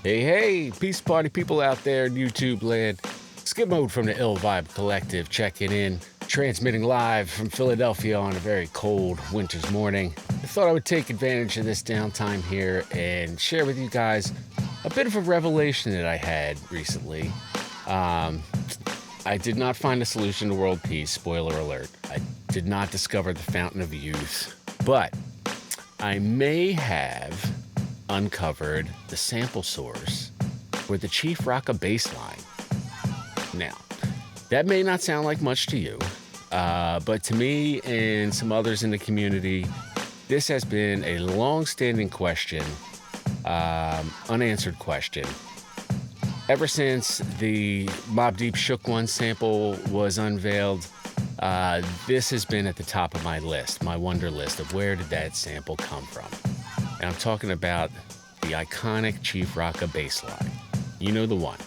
Hey, peace party people out there in YouTube land. Skip Mode from the Ill Vibe Collective checking in, transmitting live from Philadelphia on a very cold winter's morning. I thought I would take advantage of this downtime here and share with you guys a bit of a revelation that I had recently. I did not find a solution to world peace, spoiler alert. I did not discover the fountain of youth, but I may have uncovered the sample source for the Chief Rocka bassline. Now, that may not sound like much to you, but to me and some others in the community, this has been a long-standing question, unanswered question. Ever since the Mobb Deep Shook One sample was unveiled, this has been at the top of my list, my wonder list of where did that sample come from. And I'm talking about the iconic Chief Rocka bassline. You know the one.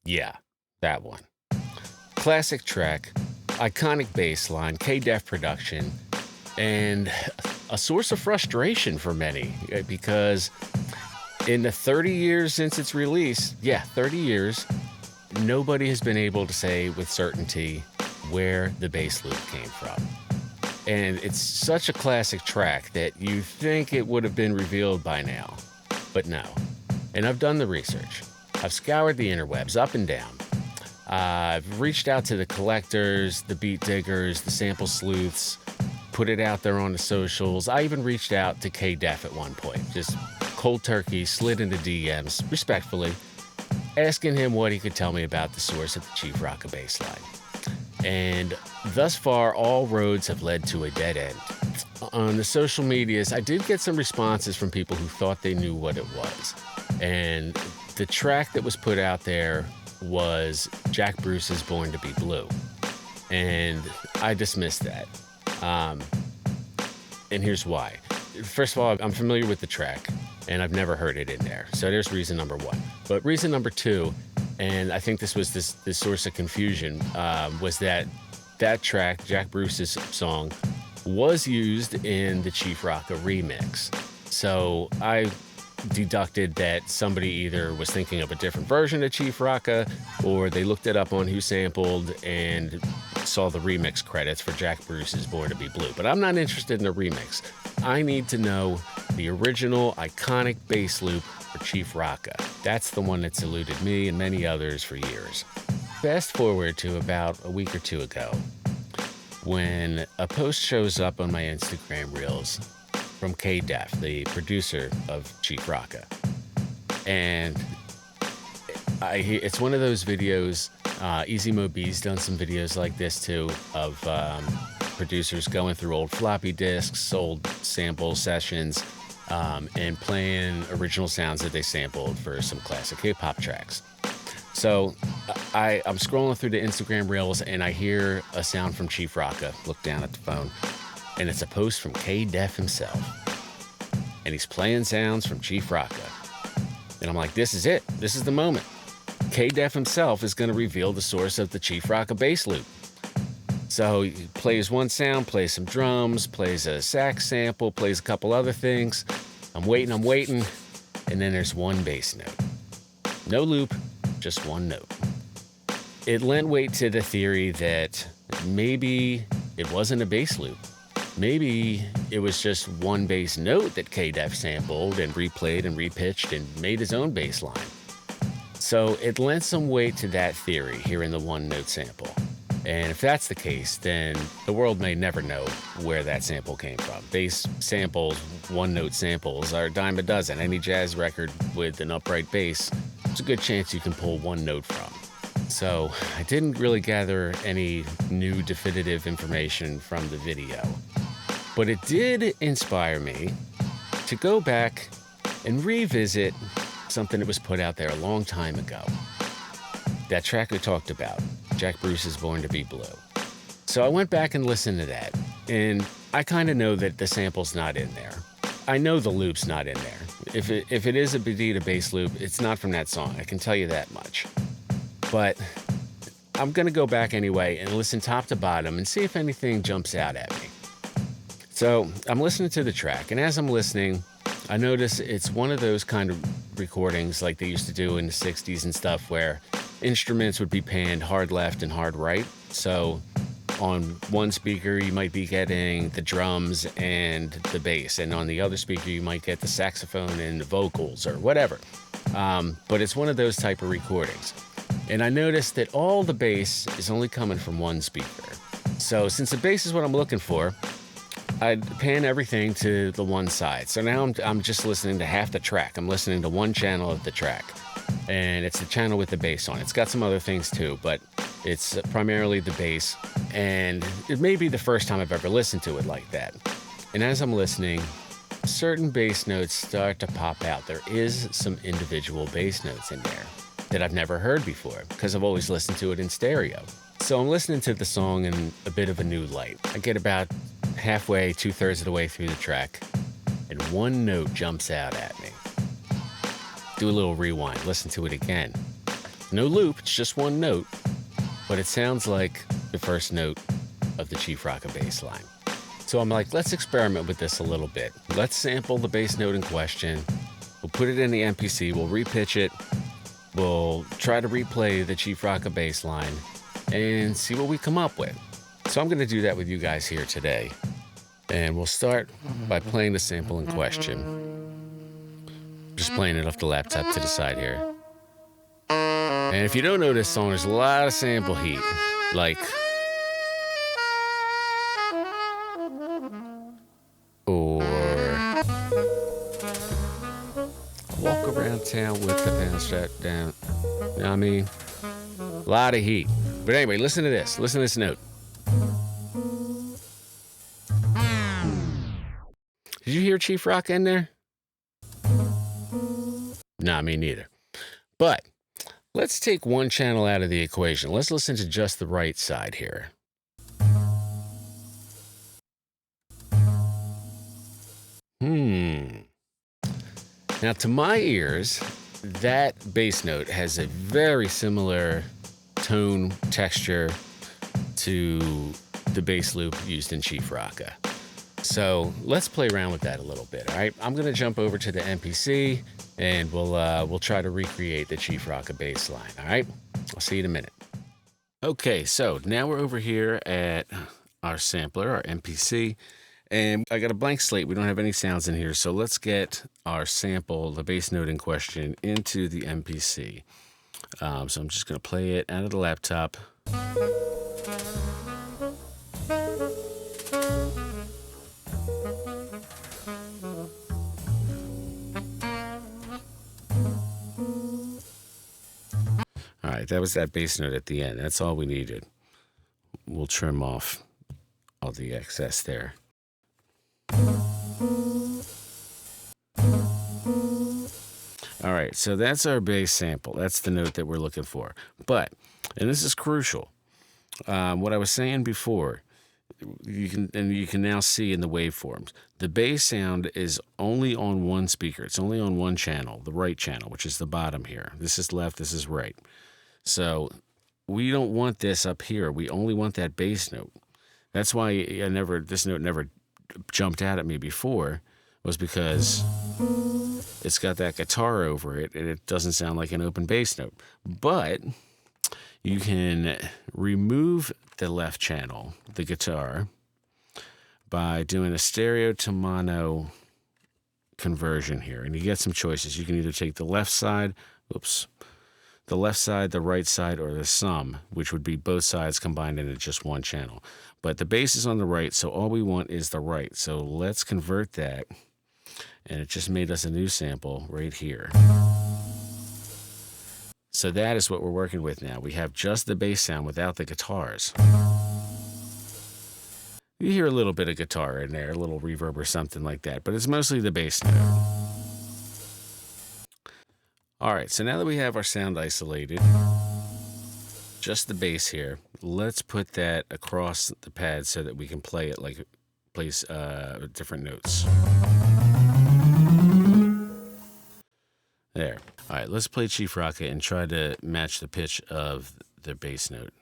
Yeah, that one. Classic track, iconic bassline, K-Def production, and a source of frustration for many because in the 30 years since its release, 30 years, nobody has been able to say with certainty where the bass loop came from. And it's such a classic track that you think it would have been revealed by now, but no. And I've done the research. I've scoured the interwebs up and down. I've reached out to the collectors, the beat diggers, the sample sleuths, put it out there on the socials. I even reached out to K-Def at one point, just cold turkey, slid into DMs, respectfully, asking him what he could tell me about the source of the Chief Rocka bassline. And thus far, all roads have led to a dead end. On the social medias, I did get some responses from people who thought they knew what it was. And the track that was put out there was Jack Bruce's Born to Be Blue. And I dismissed that. And here's why. First of all, I'm familiar with the track, and I've never heard it in there. So there's reason number one. But reason number two, and I think this was this source of confusion, was that track, Jack Bruce's song, was used in the Chief Rocka remix. So I deducted that somebody either was thinking of a different version of Chief Rocka, or they looked it up on Who Sampled and saw the remix credits for Jack Bruce's Born to Be Blue. But I'm not interested in the remix. I need to know the original iconic bass loop for Chief Rocka. That's the one that's eluded me and many others for years. Fast forward to about a week or two ago, when a post shows up on my Instagram Reels from K-Def, the producer of Chief Rocka. And it's one of those videos, Easy Mo B's done some videos like this too, of producers going through old floppy disks, old sample sessions, and playing original sounds that they sampled for some classic hip-hop tracks. So I'm scrolling through the Instagram Reels and I hear a sound from Chief Rocka. Look down at the phone, and it's a post from K-Def himself. And he's playing sounds from Chief Rocka. And I'm like, this is it. This is the moment. K-Def himself is going to reveal the source of the Chief Rocka bass loop. So he plays one sound, plays some drums, plays a sax sample, plays a couple other things. I'm waiting, and then there's one bass note. No loop, just one note. It lent weight to the theory that maybe it wasn't a bass loop. Maybe it was just one bass note that K-Def sampled and replayed and repitched and made his own bass line. So it lent some weight to that theory here in the one note sample. And if that's the case, then the world may never know where that sample came from. Bass samples, one note samples, are a dime a dozen. Any jazz record with an upright bass, there's a good chance you can pull one note from. So I didn't really gather any new definitive information from the video. But it did inspire me to go back and revisit something that was put out there a long time ago. That track we talked about, Jack Bruce's Born to Be Blue. So I went back and listened to that, and I kind of know that the sample's not in there. I know the loop's not in there. If it is a Bedita bass loop, it's not from that song. I can tell you that much. But I'm going to go back anyway and listen top to bottom and see if anything jumps out at me. It's So I'm listening to the track, and as I'm listening, I notice it's one of those kind of recordings like they used to do in the 60s and stuff where instruments would be panned hard left and hard right. So on one speaker, you might be getting the drums and the bass, and on the other speaker, you might get the saxophone and the vocals or whatever. But it's one of those type of recordings. And I noticed that all the bass is only coming from one speaker. So since the bass is what I'm looking for, I pan everything to the one side. So now I'm just listening to half the track. I'm listening to one channel of the track, and it's the channel with the bass on it. It's got some other things too, but it's primarily the bass. And it may be the first time I've ever listened to it like that. And as I'm listening, certain bass notes start to pop out. There is some individual bass notes in there that I've never heard before because I've always listened to it in stereo. So I'm listening to the song in a bit of a new light. I get about halfway, 2/3 of the way through the track, and one note jumps out at me. Do a little rewind, listen to it again. No loop, it's just one note, but it sounds like the first note of the Chief Rocka bass line. So I'm like, let's experiment with this a little bit. Let's sample the bass note in question. We'll put it in the MPC, we'll repitch it, we'll try to replay the Chief Rocka bass line and see what we come up with. So I'm going to do that with you guys here today. And we'll start by playing the sample in question. Just playing it off the laptop to the side here. And if you don't know this song, there's a lot of sample heat. Like, or walk around town with the pants strapped down. You know what I mean? A lot of heat. But anyway, listen to this. Listen to this note. Did you hear Chief Rocka in there? Nah, me neither. But let's take one channel out of the equation. Let's listen to just the right side here. Now, to my ears, that bass note has a very similar tone, texture to the bass loop used in Chief Rocka. So let's play around with that a little bit, all right? I'm gonna jump over to the MPC and we'll try to recreate the Chief Rocka bass line, all right? I'll see you in a minute. Okay, so now we're over here at our sampler, our MPC, and I got a blank slate. We don't have any sounds in here, so let's get our sample, the bass note in question, into the MPC. So I'm just gonna play it out of the laptop. All right, that was that bass note at the end. That's all we needed. We'll trim off all the excess there. All right, so that's our bass sample. That's the note that we're looking for. But, and this is crucial, what I was saying before, you can now see in the waveforms, the bass sound is only on one speaker. It's only on one channel, the right channel, which is the bottom here. This is left, this is right. So we don't want this up here. We only want that bass note. That's why this note never jumped out at me before, was because it's got that guitar over it and it doesn't sound like an open bass note. But you can remove the left channel, the guitar, by doing a stereo to mono conversion here. And you get some choices. You can either take the left side, the left side, the right side, or the sum, which would be both sides combined into just one channel. But the bass is on the right, so all we want is the right. So let's convert that. And it just made us a new sample right here. So that is what we're working with now. We have just the bass sound without the guitars. You hear a little bit of guitar in there, a little reverb or something like that, but it's mostly the bass note. All right, so now that we have our sound isolated, just the bass here, let's put that across the pad so that we can play it like plays different notes. There. All right, let's play Chief Rocka and try to match the pitch of the bass note.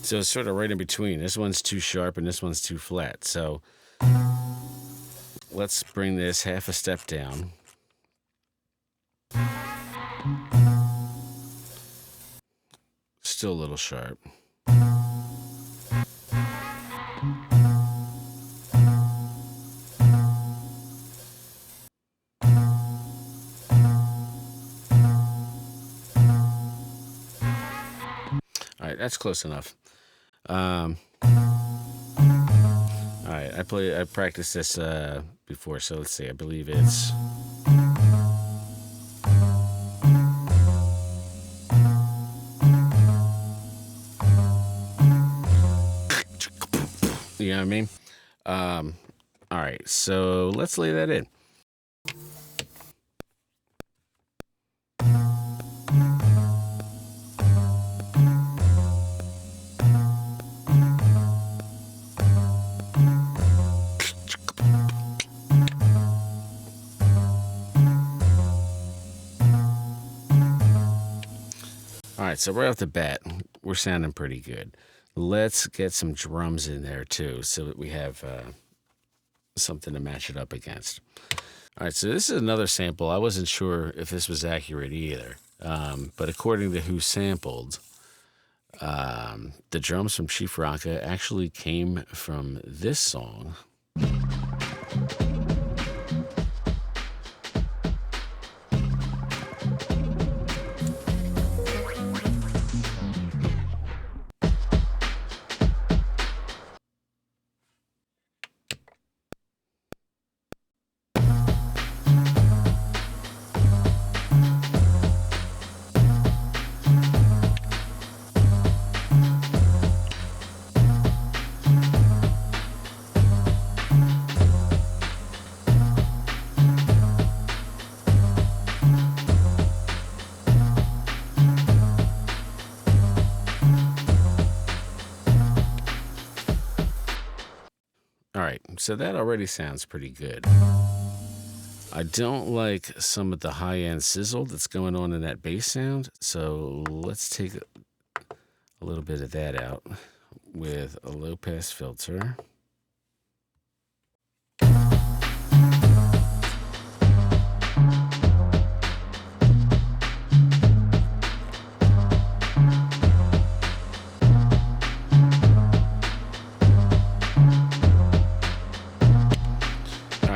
So it's sort of right in between. This one's too sharp and this one's too flat. So let's bring this half a step down. Still a little sharp. All right, that's close enough. All right, I practiced this before, so let's see. I believe it's you know what I mean? All right, so let's lay that in. All right, so right off the bat, we're sounding pretty good. Let's get some drums in there too, so that we have something to match it up against. All right, so this is another sample. I wasn't sure if this was accurate either, but according to Who Sampled, the drums from Chief Rocka actually came from this song. All right, so that already sounds pretty good. I don't like some of the high-end sizzle that's going on in that bass sound, so let's take a little bit of that out with a low-pass filter.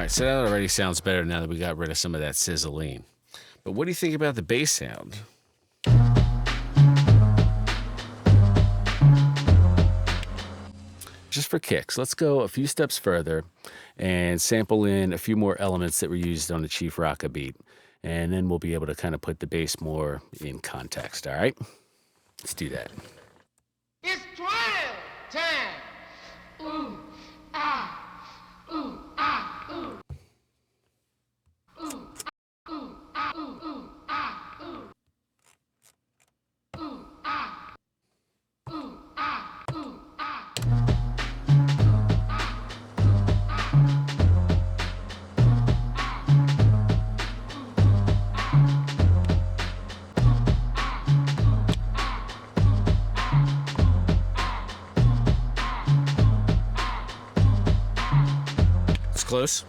So that already sounds better now that we got rid of some of that sizzling. But what do you think about the bass sound? Just for kicks, let's go a few steps further and sample in a few more elements that were used on the Chief Rocka beat. And then we'll be able to kind of put the bass more in context, all right? Let's do that. It's 12 time. Ooh, ah, ooh, ah, ooh. It's close.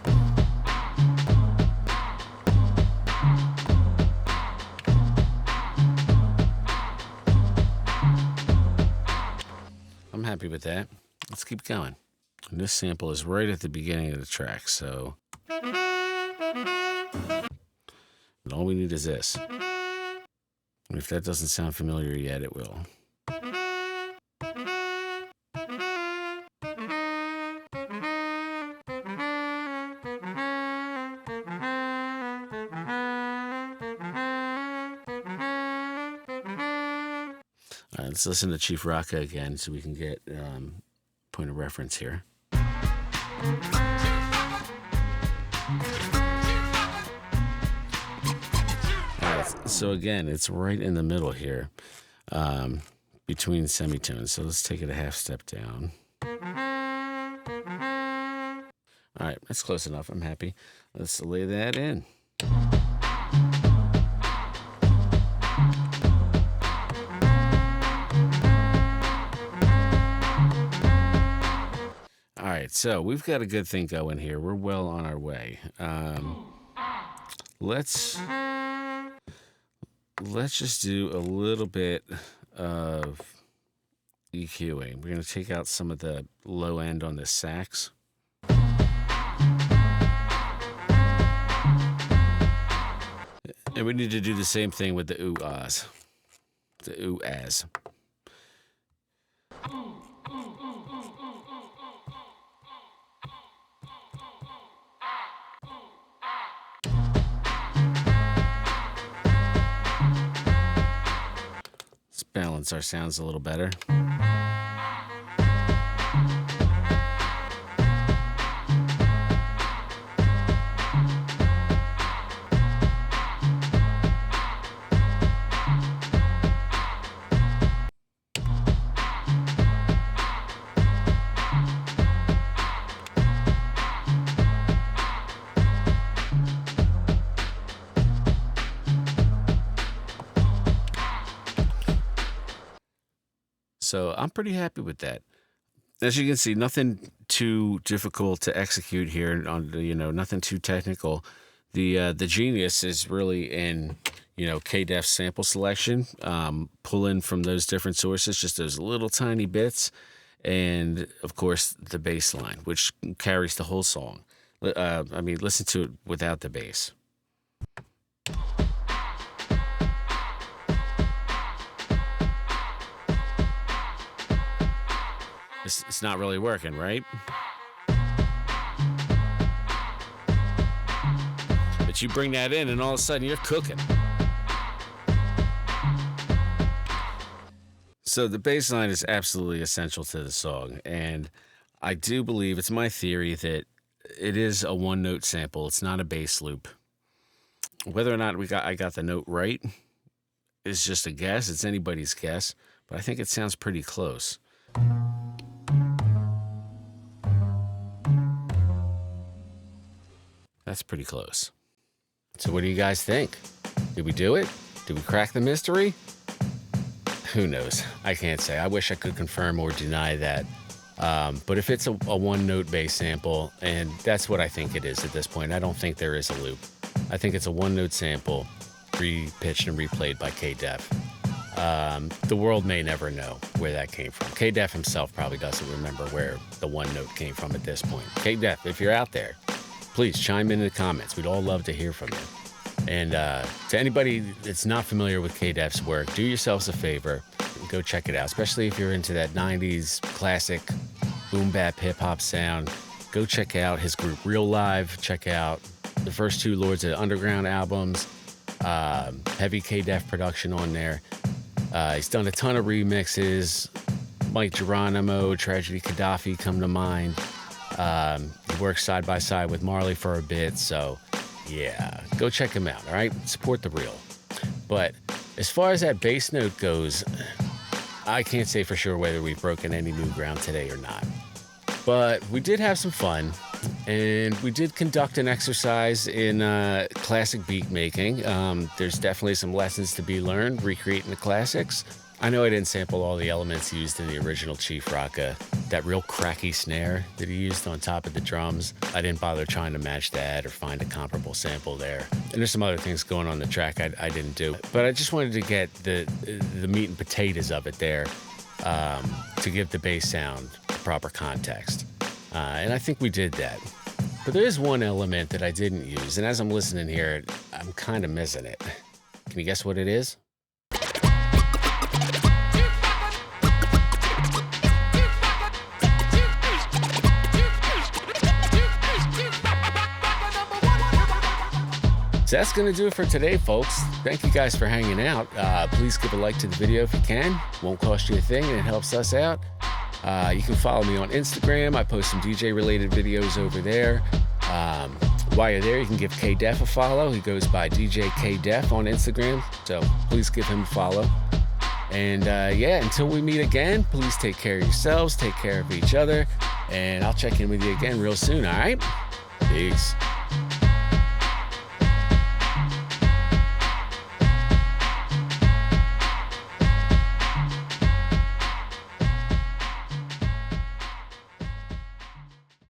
I'm happy with that. Let's keep going. And this sample is right at the beginning of the track, so and all we need is this. And if that doesn't sound familiar yet, it will. All right, let's listen to Chief Rocka again so we can get point of reference here. All right, so again, it's right in the middle here between semitones. So let's take it a half step down. All right, that's close enough. I'm happy. Let's lay that in. right, so we've got a good thing going here. We're well on our way. Let's just do a little bit of EQing. We're going to take out some of the low end on the sax. And we need to do the same thing with the ooh-ahs. The ooh-ahs. Let's balance our sounds a little better. So I'm pretty happy with that. As you can see, nothing too difficult to execute here. Nothing too technical. The genius is really in K-Def sample selection, pulling from those different sources, just those little tiny bits, and of course the bass line, which carries the whole song. Listen to it without the bass. It's not really working, right? But you bring that in and all of a sudden you're cooking. So the bass line is absolutely essential to the song. And I do believe, it's my theory, that it is a one-note sample. It's not a bass loop. Whether or not I got the note right is just a guess. It's anybody's guess. But I think it sounds pretty close. That's pretty close. So what do you guys think? Did we do it? Did we crack the mystery? Who knows? I can't say. I wish I could confirm or deny that. But if it's a one-note bass sample, and that's what I think it is at this point, I don't think there is a loop. I think it's a one-note sample, re-pitched and replayed by K-Def. The world may never know where that came from. K-Def himself probably doesn't remember where the one note came from at this point. K-Def, if you're out there, please chime in the comments. We'd all love to hear from you. And to anybody that's not familiar with K-Def's work, do yourselves a favor and go check it out, especially if you're into that 90s classic boom bap hip hop sound. Go check out his group Real Live. Check out the first two Lords of the Underground albums. Heavy K-Def production on there. He's done a ton of remixes. Mike Geronimo, Tragedy Gaddafi come to mind. He works side by side with Marley for a bit, so yeah, go check him out, all right? Support the real. But as far as that bass note goes, I can't say for sure whether we've broken any new ground today or not. But we did have some fun, and we did conduct an exercise in classic beat making. There's definitely some lessons to be learned recreating the classics. I know I didn't sample all the elements used in the original Chief Rocka. That real cracky snare that he used on top of the drums, I didn't bother trying to match that or find a comparable sample there. And there's some other things going on the track I didn't do. But I just wanted to get the meat and potatoes of it there to give the bass sound a proper context. And I think we did that. But there is one element that I didn't use, and as I'm listening here, I'm kind of missing it. Can you guess what it is? So that's going to do it for today, folks. Thank you guys for hanging out. Please give a like to the video if you can. Won't cost you a thing, and it helps us out. You can follow me on Instagram. I post some DJ-related videos over there. While you're there, you can give K-Def a follow. He goes by DJ K-Def on Instagram, so please give him a follow. And until we meet again, please take care of yourselves, take care of each other, and I'll check in with you again real soon, all right? Peace.